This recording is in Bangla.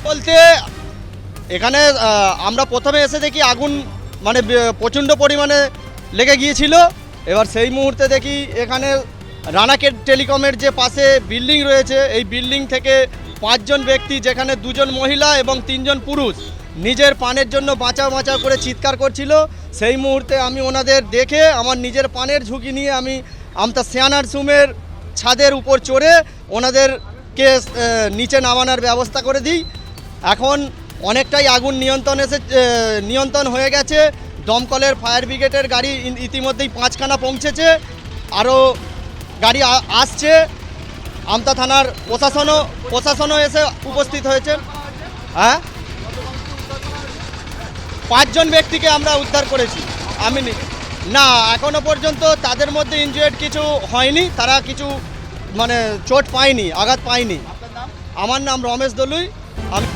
বলতে এখানে আমরা প্রথমে এসে দেখি আগুন মানে প্রচণ্ড পরিমাণে লেগে গিয়েছিল। এবার সেই মুহূর্তে দেখি এখানে রানাকেট টেলিকমের যে পাশে বিল্ডিং রয়েছে, এই বিল্ডিং থেকে 5 জন ব্যক্তি, যেখানে 2 জন মহিলা এবং 3 জন পুরুষ নিজের পানের জন্য বাঁচাও বাঁচাও করে চিৎকার করছিল। সেই মুহূর্তে আমি ওনাদের দেখে আমার নিজের পানের ঝুঁকি নিয়ে আমি আমতা সিয়ানার সুমের ছাদের উপর চড়ে ওনাদেরকে নিচে নামানোর ব্যবস্থা করে দিই। এখন অনেকটাই আগুন নিয়ন্ত্রণ হয়ে গেছে। দমকলের ফায়ার ব্রিগেডের গাড়ি ইতিমধ্যেই 5খানা পৌঁছেছে, আরও গাড়ি আসছে। আমতা থানার প্রশাসনও এসে উপস্থিত হয়েছে। হ্যাঁ, 5 জন ব্যক্তিকে আমরা উদ্ধার করেছি। না, এখনো পর্যন্ত তাদের মধ্যে ইনজুরিড কিছু হয়নি, তারা কিছু মানে চোট পায়নি, আঘাত পায়নি। আমার নাম রমেশ দলুই। আমি